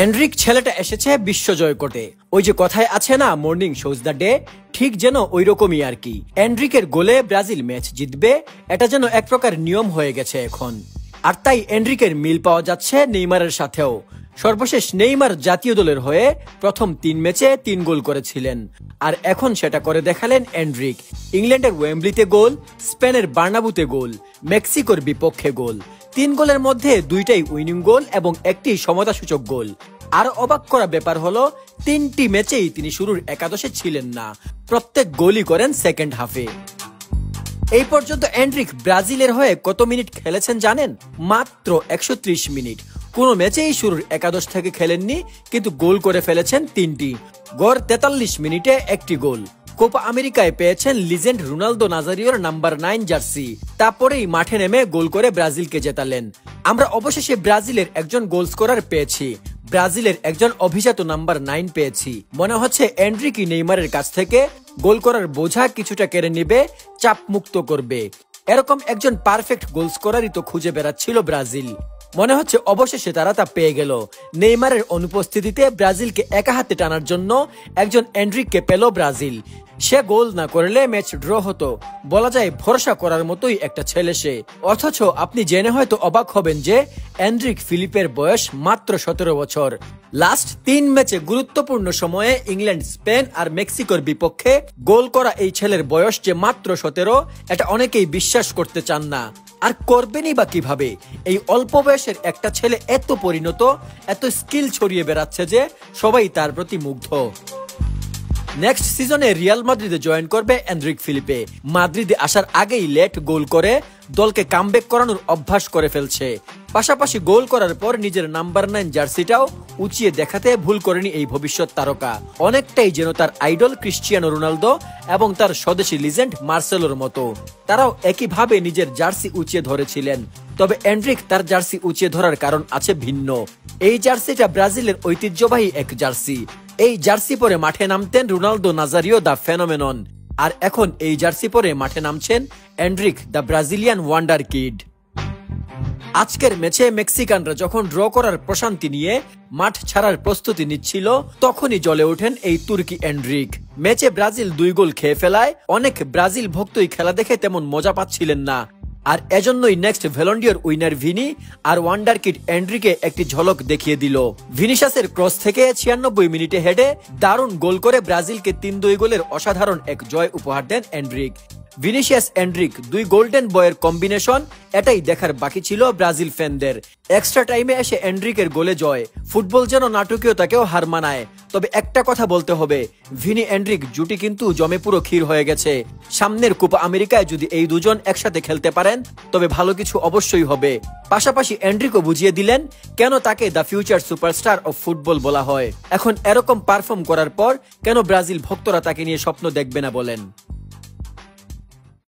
Enrique ছেলেটা এসেছে বিশ্বজয় করতে। ওই যে কথায় আছে না, মর্নিং শোজ দ্য ডে, ঠিক যেন ওই রকমই আর কি। এনরিকের গোলে ব্রাজিল ম্যাচ জিতবে, এটা যেন এক প্রকার নিয়ম হয়ে গেছে এখন। আর তাই এনরিকের মিল পাওয়া যাচ্ছে নেইমারের সাথেও। সর্বশেষ নেইমার জাতীয় দলের হয়ে প্রথম 3 ম্যাচে 3 গোল করেছিলেন, আর এখন সেটা করে দেখালেন এনরিক। ইংল্যান্ডের ওয়েম্বলিতে গোল, স্পেনের বার্নাবুতে গোল, মেক্সিকোর বিপক্ষে গোল। 3 গোলের মধ্যে 2টাই উইনিং গোল এবং 1টি সমতাসূচক গোল। আর অবাক করা ব্যাপার হলো 3টি ম্যাচেই তিনি শুরুর একাদশে ছিলেন না, প্রত্যেক গোলই করেন সেকেন্ড হাফে। এই পর্যন্ত এনরিক ব্রাজিলের হয়ে কত মিনিট খেলেছেন জানেন? মাত্র 130 মিনিট। কোনো ম্যাচেই শুরুর একাদশ থেকে খেলেননি, কিন্তু গোল করে ফেলেছেন 3টি। গড় 43 মিনিটে 1টি গোল। কোপা আমেরিকায় পেয়েছেন লিজেন্ড রোনালদো নাজারিওর নাম্বার 9 জার্সি। তারপরেই মাঠে নেমে গোল করে ব্রাজিলকে জেতালেন। আমরা অবশেষে ব্রাজিলের একজন গোল স্কোরার পেয়েছি, ব্রাজিলের একজন অভিজাত নাম্বার 9 পেয়েছি। মনে হচ্ছে এনরিকি নেইমারের কাছ থেকে গোল করার বোঝা কিছুটা কেড়ে নিবে, চাপ মুক্ত করবে। এরকম একজন পারফেক্ট গোল স্কোরারই তো খুঁজে বেড়াচ্ছিল ব্রাজিল। মনে হচ্ছে অবশেষে তারা তা পেয়ে গেল। নেইমারের অনুপস্থিতিতে ব্রাজিলকে একা হাতে টানার জন্য একজন এনরিককে পেল ব্রাজিল। সে গোল না করলে ম্যাচ ড্র হতো। বলা যায় ভরসা করার মতোই একটা ছেলে সে। অথচ আপনি জেনে হয়তো অবাক হবেন যে এনরিক ফিলিপের বয়স মাত্র 17 বছর। লাস্ট 3 ম্যাচে গুরুত্বপূর্ণ সময়ে ইংল্যান্ড, স্পেন আর মেক্সিকোর বিপক্ষে গোল করা এই ছেলের বয়স যে মাত্র 17, এটা অনেকেই বিশ্বাস করতে চান না। আর করবেনই বা কিভাবে? এই অল্প বয়সের একটা ছেলে এত পরিণত, এত স্কিল ছড়িয়ে বেড়াচ্ছে যে সবাই তার প্রতি মুগ্ধ। নেক্সট সিজনে রিয়াল মাদ্রিদে জয়েন করবে এনরিক ফিলিপে। মাদ্রিদে আসার আগেই লেট গোল করে দলকে কামব্যাক করানোর অভ্যাস করে ফেলছে। পাশাপাশি গোল করার পর নিজের নাম্বার 9 জার্সিটাও উঁচিয়ে দেখাতে ভুল করেনি এই ভবিষ্যৎ তারকা। অনেকটাই যেন তার আইডল ক্রিশ্চিয়ানো রোনালদো এবং তার স্বদেশী লিজেন্ড মার্সেলোর মতো। তারাও একইভাবে নিজের জার্সি উঁচিয়ে ধরেছিলেন। তবে এনরিক তার জার্সি উঁচিয়ে ধরার কারণ আছে ভিন্ন। এই জার্সিটা ব্রাজিলের ঐতিহ্যবাহী এক জার্সি। এই জার্সি পরে মাঠে নামতেন রোনালদো নাজারিও দ্য ফেনোমেনন, আর এখন এই জার্সি পরে মাঠে নামছেন Endrick the Brazilian wonder kid. আজকের ম্যাচে মেক্সিকানরা যখন ড্র করার প্রশান্তি নিয়ে মাঠ ছাড়ার প্রস্তুতি নিচ্ছিল, তখনই জ্বলে ওঠেন এই তুর্কি এনরিক। ম্যাচে ব্রাজিল 2 গোল খেয়ে ফেলায় অনেক ব্রাজিল ভক্তই খেলা দেখে তেমন মজা পাচ্ছিলেন না। আর এজন্যই নেক্সট ভ্যালন্ডিয়র উইনার ভিনি আর ওয়ান্ডার কিড এনরিকে একটি ঝলক দেখিয়ে দিল। ভিনিসিয়াসের ক্রস থেকে 96 মিনিটে হেডে দারুণ গোল করে ব্রাজিলকে 3-2 গোলের অসাধারণ এক জয় উপহার দেন এনরিক। ভিনিসিয়াস এনরিক 2 গোল্ডেন বয়ের কম্বিনেশন, এটাই দেখার বাকি ছিল ব্রাজিল ফ্যানদের। এক্সট্রা টাইমে এসে এনরিকের গোলে জয়। ফুটবল যেন নাটকীয়তাকেও হার মানায়। তবে একটা কথা বলতে হবে, ভিনি এনরিক জুটি কিন্তু জমে পুরো ক্ষীর হয়ে গেছে। সামনের কোপা আমেরিকায় যদি এই দুজন একসাথে খেলতে পারেন তবে ভালো কিছু অবশ্যই হবে। পাশাপাশি এনরিকও বুঝিয়ে দিলেন কেন তাকে the future superstar of football বলা হয়। এখন এরকম পারফর্ম করার পর কেন ব্রাজিল ভক্তরা তাকে নিয়ে স্বপ্ন দেখবে না বলেন?